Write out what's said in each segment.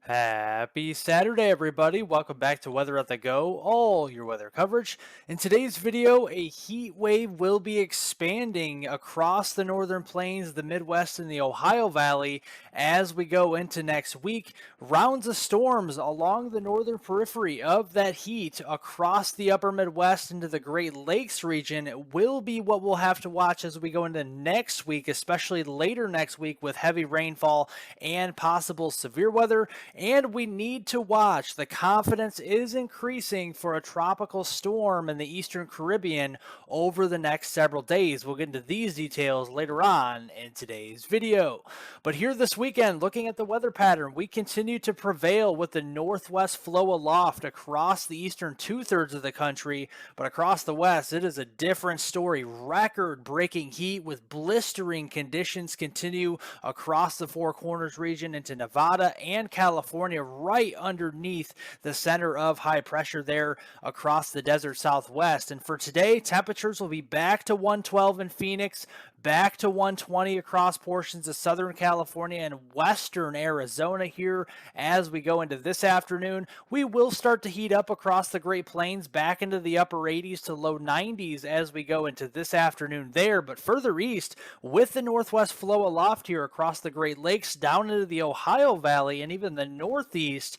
Happy Saturday, everybody. Welcome back to Weather at the Go, all your weather coverage. In today's video, a heat wave will be expanding across the northern plains, the Midwest, and the Ohio Valley as we go into next week. Rounds of storms along the northern periphery of that heat across the upper Midwest into the Great Lakes region will be what we'll have to watch as we go into next week, especially later next week with heavy rainfall and possible severe weather. And we need to watch. The confidence is increasing for a tropical storm in the Eastern Caribbean over the next several days. We'll get into these details later on in today's video. But here this weekend, looking at the weather pattern, we continue to prevail with the northwest flow aloft across the eastern two-thirds of the country. But across the west, it is a different story. Record-breaking heat with blistering conditions continue across the Four Corners region into Nevada and California, right underneath the center of high pressure there across the desert southwest. And for today, temperatures will be back to 112 in Phoenix, back to 120 across portions of Southern California and western Arizona here as we go into this afternoon. We will start to heat up across the Great Plains back into the upper 80s to low 90s as we go into this afternoon there. But further east, with the northwest flow aloft here across the Great Lakes down into the Ohio Valley and even the Northeast,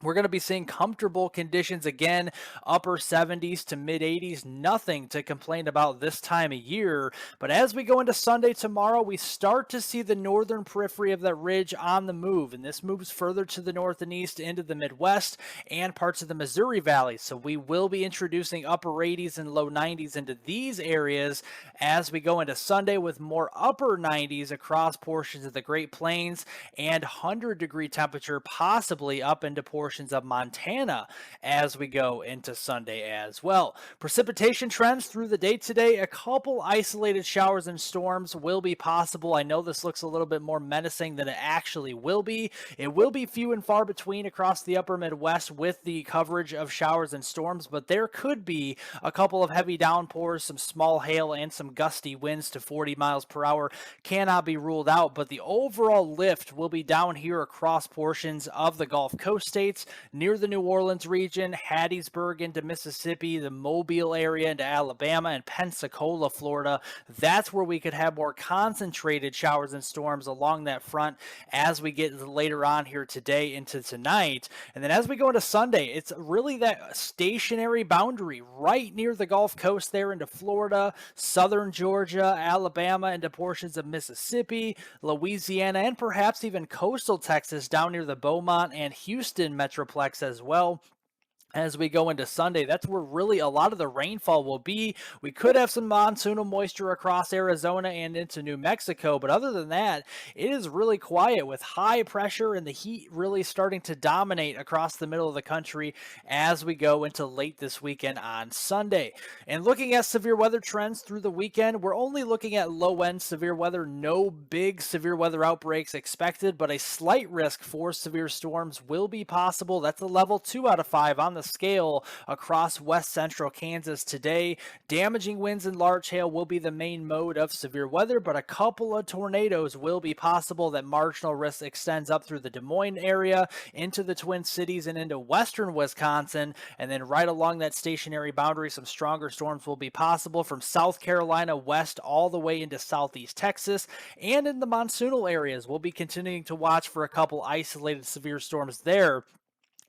we're going to be seeing comfortable conditions again, upper 70s to mid 80s. Nothing to complain about this time of year. But as we go into Sunday tomorrow, we start to see the northern periphery of that ridge on the move. And this moves further to the north and east into the Midwest and parts of the Missouri Valley. So we will be introducing upper 80s and low 90s into these areas as we go into Sunday, with more upper 90s across portions of the Great Plains and 100-degree temperature possibly up into portions of Montana as we go into Sunday as well. Precipitation trends through the day today. A couple isolated showers and storms will be possible. I know this looks a little bit more menacing than it actually will be. It will be few and far between across the upper Midwest with the coverage of showers and storms, but there could be a couple of heavy downpours, some small hail, and some gusty winds to 40 miles per hour. Cannot be ruled out, but the overall lift will be down here across portions of the Gulf Coast states, near the New Orleans region, Hattiesburg into Mississippi, the Mobile area into Alabama, and Pensacola, Florida. That's where we could have more concentrated showers and storms along that front as we get later on here today into tonight. And then as we go into Sunday, it's really that stationary boundary right near the Gulf Coast there into Florida, southern Georgia, Alabama, into portions of Mississippi, Louisiana, and perhaps even coastal Texas down near the Beaumont and Houston metroplex as well. As we go into Sunday, that's where really a lot of the rainfall will be. We could have some monsoonal moisture across Arizona and into New Mexico, but other than that, it is really quiet with high pressure and the heat really starting to dominate across the middle of the country as we go into late this weekend on Sunday. And looking at severe weather trends through the weekend, we're only looking at low-end severe weather. No big severe weather outbreaks expected, but a slight risk for severe storms will be possible. That's a level 2 out of 5 on the scale across west central Kansas today. Damaging winds and large hail will be the main mode of severe weather, but a couple of tornadoes will be possible. That marginal risk extends up through the Des Moines area into the Twin Cities and into western Wisconsin, and then right along that stationary boundary, some stronger storms will be possible from South Carolina west all the way into southeast Texas, and in the monsoonal areas we'll be continuing to watch for a couple isolated severe storms there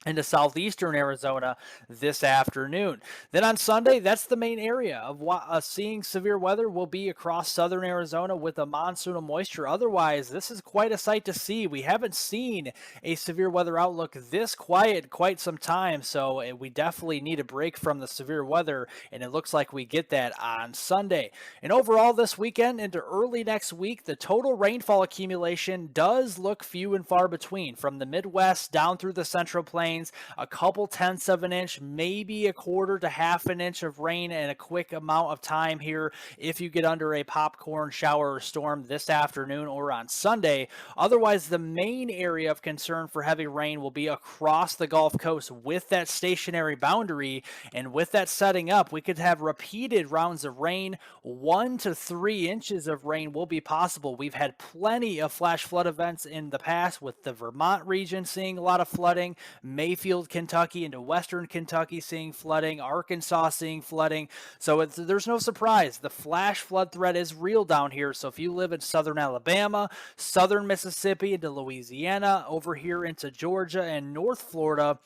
into southeastern Arizona this afternoon. Then on Sunday, that's the main area of seeing severe weather will be across southern Arizona with a monsoonal moisture. Otherwise, this is quite a sight to see. We haven't seen a severe weather outlook this quiet in quite some time, so we definitely need a break from the severe weather, and it looks like we get that on Sunday. And overall this weekend into early next week, the total rainfall accumulation does look few and far between, from the Midwest down through the Central Plains Plains, a couple tenths of an inch, maybe a quarter to half an inch of rain in a quick amount of time here if you get under a popcorn shower or storm this afternoon or on Sunday. Otherwise, the main area of concern for heavy rain will be across the Gulf Coast with that stationary boundary. And with that setting up, we could have repeated rounds of rain. 1 to 3 inches of rain will be possible. We've had plenty of flash flood events in the past with the Vermont region seeing a lot of flooding, Mayfield, Kentucky into western Kentucky seeing flooding, Arkansas seeing flooding. So there's no surprise. The flash flood threat is real down here. So if you live in southern Alabama, southern Mississippi into Louisiana, over here into Georgia and North Florida,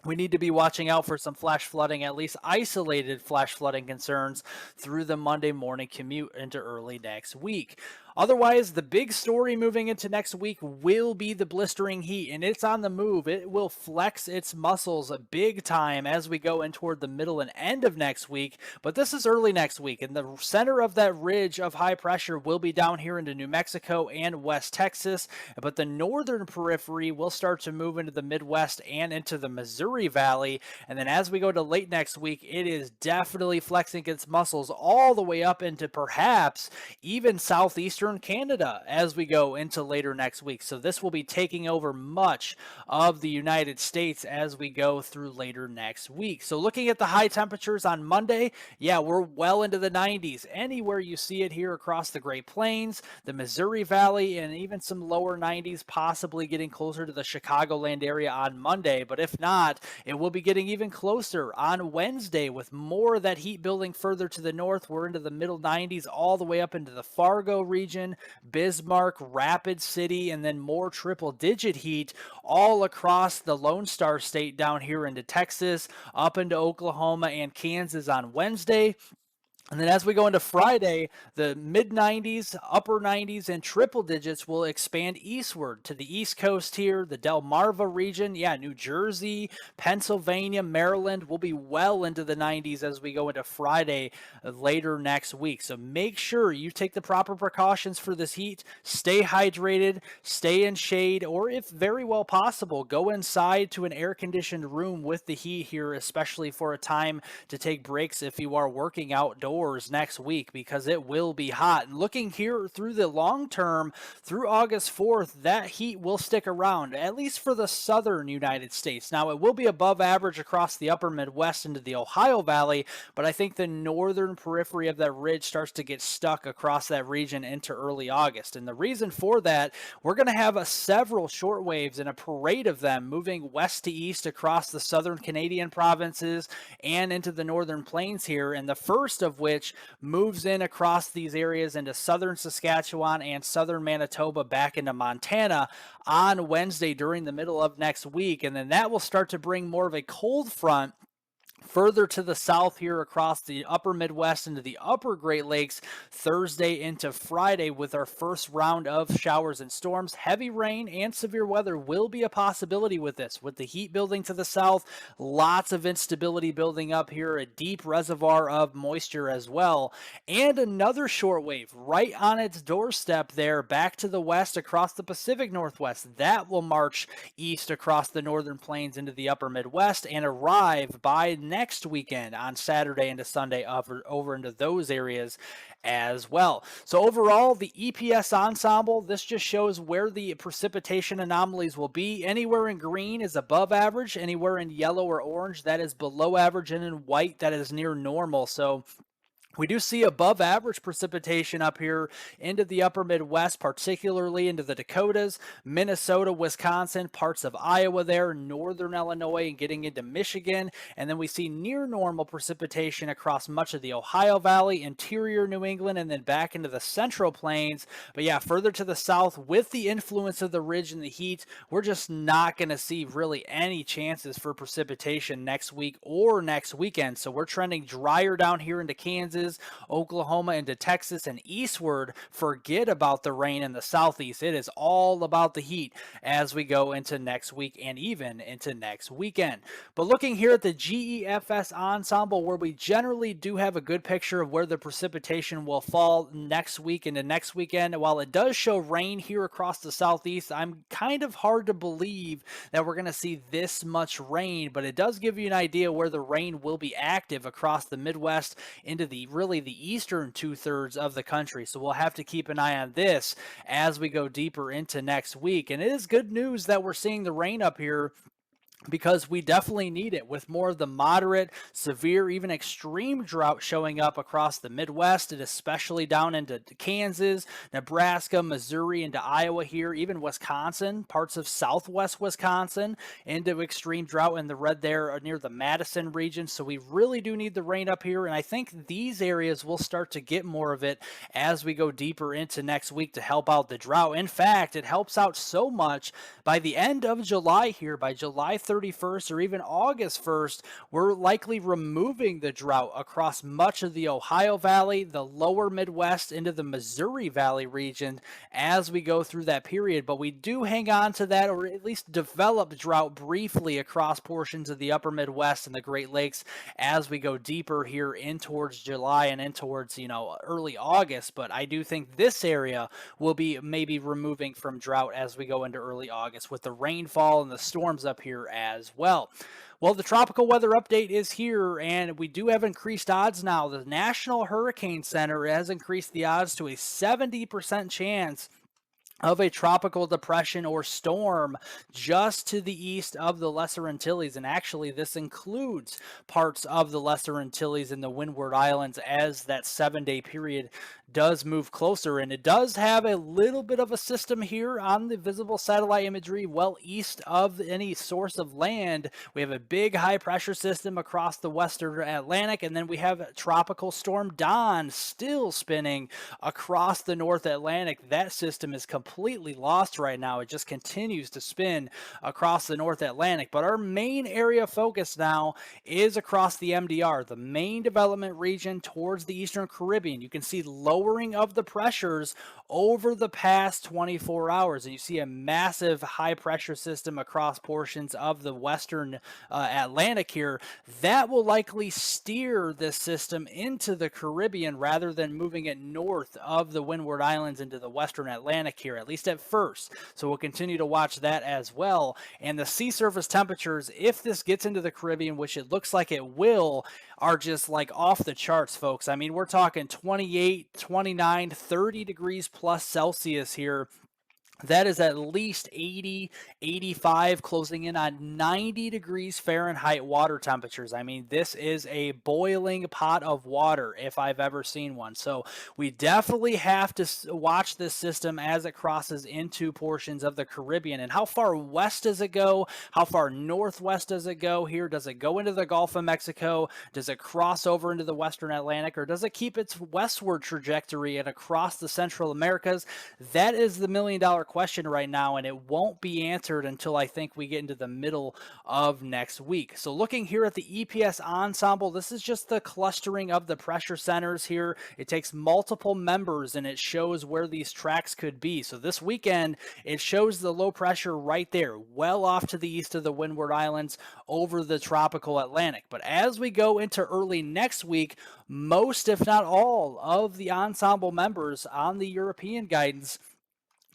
we need to be watching out for some flash flooding, at least isolated flash flooding concerns through the Monday morning commute into early next week. Otherwise, the big story moving into next week will be the blistering heat, and it's on the move. It will flex its muscles big time as we go in toward the middle and end of next week, but this is early next week, and the center of that ridge of high pressure will be down here into New Mexico and West Texas, but the northern periphery will start to move into the Midwest and into the Missouri Valley, and then as we go to late next week, it is definitely flexing its muscles all the way up into perhaps even southeastern Canada as we go into later next week. So this will be taking over much of the United States as we go through later next week. So looking at the high temperatures on Monday, yeah, we're well into the 90s. Anywhere you see it here across the Great Plains, the Missouri Valley, and even some lower 90s, possibly getting closer to the Chicagoland area on Monday. But if not, it will be getting even closer on Wednesday with more of that heat building further to the north. We're into the middle 90s all the way up into the Fargo region, Bismarck, Rapid City, and then more triple-digit heat all across the Lone Star State down here into Texas, up into Oklahoma and Kansas on Wednesday. And then as we go into Friday, the mid-90s, upper 90s, and triple digits will expand eastward to the East Coast here, the Delmarva region. Yeah, New Jersey, Pennsylvania, Maryland will be well into the 90s as we go into Friday later next week. So make sure you take the proper precautions for this heat. Stay hydrated, stay in shade, or if very well possible, go inside to an air-conditioned room with the heat here, especially for a time to take breaks if you are working outdoors next week, because it will be hot. And looking here through the long term, through August 4th, that heat will stick around, at least for the southern United States. Now, it will be above average across the upper Midwest into the Ohio Valley, but I think the northern periphery of that ridge starts to get stuck across that region into early August. And the reason for that, we're going to have several short waves and a parade of them moving west to east across the southern Canadian provinces and into the northern plains here. And the first of which moves in across these areas into southern Saskatchewan and southern Manitoba back into Montana on Wednesday during the middle of next week. And then that will start to bring more of a cold front further to the south here across the upper Midwest into the upper Great Lakes Thursday into Friday with our first round of showers and storms. Heavy rain and severe weather will be a possibility with this. With the heat building to the south, lots of instability building up here, a deep reservoir of moisture as well. And another short wave right on its doorstep there back to the west across the Pacific Northwest. That will march east across the northern plains into the upper Midwest and arrive by next weekend on Saturday into Sunday over into those areas as well. So overall, the EPS ensemble, this just shows where the precipitation anomalies will be. Anywhere in green is above average, anywhere in yellow or orange that is below average, and in white that is near normal. So we do see above average precipitation up here into the upper Midwest, particularly into the Dakotas, Minnesota, Wisconsin, parts of Iowa there, northern Illinois, and getting into Michigan. And then we see near normal precipitation across much of the Ohio Valley, interior New England, and then back into the central plains. But yeah, further to the south, with the influence of the ridge and the heat, we're just not going to see really any chances for precipitation next week or next weekend. So we're trending drier down here into Kansas, Kansas, Oklahoma into Texas and eastward, forget about the rain in the southeast. It is all about the heat as we go into next week and even into next weekend. But looking here at the GEFS ensemble, where we generally do have a good picture of where the precipitation will fall next week into next weekend, while it does show rain here across the southeast, I'm kind of hard to believe that we're going to see this much rain, but it does give you an idea where the rain will be active across the Midwest into the eastern 2/3 of the country. So we'll have to keep an eye on this as we go deeper into next week. And it is good news that we're seeing the rain up here, because we definitely need it, with more of the moderate, severe, even extreme drought showing up across the Midwest, and especially down into Kansas, Nebraska, Missouri, into Iowa here, even Wisconsin, parts of southwest Wisconsin, into extreme drought in the red there near the Madison region. So we really do need the rain up here, and I think these areas will start to get more of it as we go deeper into next week to help out the drought. In fact, it helps out so much by the end of July here, by July 31st or even August 1st, we're likely removing the drought across much of the Ohio Valley, the lower Midwest, into the Missouri Valley region as we go through that period. But we do hang on to that, or at least develop drought briefly across portions of the upper Midwest and the Great Lakes as we go deeper here in towards July and in towards, early August. But I do think this area will be maybe removing from drought as we go into early August, with the rainfall and the storms up here as well. Well, the tropical weather update is here, and we do have increased odds now. The National Hurricane Center has increased the odds to a 70% chance of a tropical depression or storm just to the east of the Lesser Antilles. And actually, this includes parts of the Lesser Antilles and the Windward Islands as that 7-day period does move closer. And it does have a little bit of a system here on the visible satellite imagery well east of any source of land. We have a big high pressure system across the western Atlantic, and then we have Tropical Storm Don still spinning across the North Atlantic. That system is completely lost right now. It just continues to spin across the North Atlantic. But our main area of focus now is across the MDR, the main development region towards the Eastern Caribbean. You can see lowering of the pressures over the past 24 hours. And you see a massive high pressure system across portions of the Western Atlantic here. That will likely steer this system into the Caribbean rather than moving it north of the Windward Islands into the Western Atlantic here, at least at first. So we'll continue to watch that as well. And the sea surface temperatures, if this gets into the Caribbean, which it looks like it will, are just like off the charts, folks. I mean, we're talking 28, 29, 30 degrees plus Celsius here. That is at least 80, 85, closing in on 90 degrees Fahrenheit water temperatures. I mean, this is a boiling pot of water if I've ever seen one. So we definitely have to watch this system as it crosses into portions of the Caribbean. And how far west does it go? How far northwest does it go here? Does it go into the Gulf of Mexico? Does it cross over into the Western Atlantic? Or does it keep its westward trajectory and across the Central Americas? That is the million-dollar question right now, and it won't be answered until I think we get into the middle of next week. So looking here at the EPS ensemble, this is just the clustering of the pressure centers here. It takes multiple members and it shows where these tracks could be. So this weekend, it shows the low pressure right there, well off to the east of the Windward Islands over the tropical Atlantic. But as we go into early next week, most, if not all, of the ensemble members on the European guidance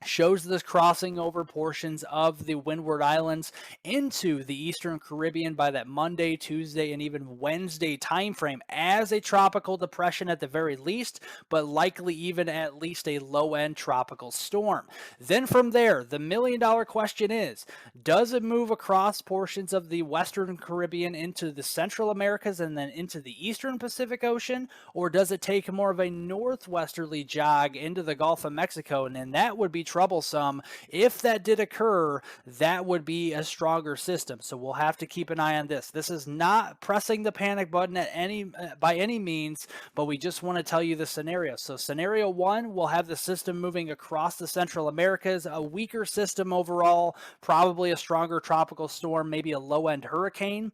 shows this crossing over portions of the Windward Islands into the Eastern Caribbean by that Monday, Tuesday, and even Wednesday timeframe as a tropical depression at the very least, but likely even at least a low-end tropical storm. Then from there, the million-dollar question is, does it move across portions of the Western Caribbean into the Central Americas and then into the Eastern Pacific Ocean, or does it take more of a northwesterly jog into the Gulf of Mexico? And then that would be troublesome. If that did occur, that would be a stronger system. So we'll have to keep an eye on this. This is not pressing the panic button at by any means, but we just want to tell you the scenario. So scenario one, we'll have the system moving across the Central Americas, a weaker system overall, probably a stronger tropical storm, maybe a low-end hurricane.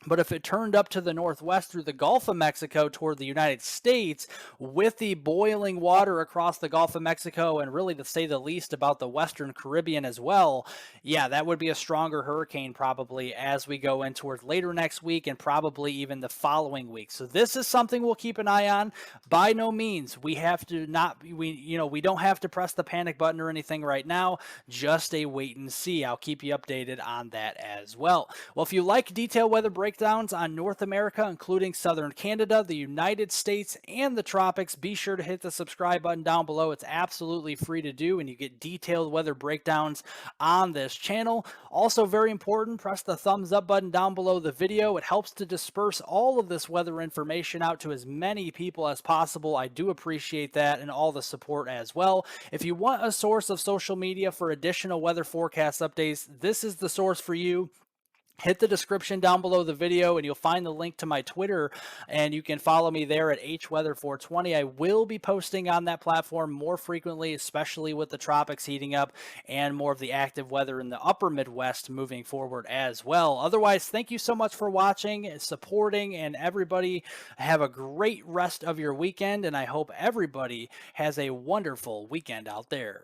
But if it turned up to the northwest through the Gulf of Mexico toward the United States, with the boiling water across the Gulf of Mexico, and really to say the least about the Western Caribbean as well, yeah, that would be a stronger hurricane probably as we go in towards later next week and probably even the following week. So this is something we'll keep an eye on. By no means we have to not we don't have to press the panic button or anything right now, just a wait and see. I'll keep you updated on that as well. Well, if you like detailed weather breakdowns on North America, including southern Canada, the United States, and the tropics, be sure to hit the subscribe button down below. It's absolutely free to do, and you get detailed weather breakdowns on this channel. Also, very important, press the thumbs up button down below the video. It helps to disperse all of this weather information out to as many people as possible. I do appreciate that and all the support as well. If you want a source of social media for additional weather forecast updates, this is the source for you. Hit the description down below the video and you'll find the link to my Twitter, and you can follow me there at hweather420. I will be posting on that platform more frequently, especially with the tropics heating up and more of the active weather in the upper Midwest moving forward as well. Otherwise, thank you so much for watching, supporting, and everybody have a great rest of your weekend, and I hope everybody has a wonderful weekend out there.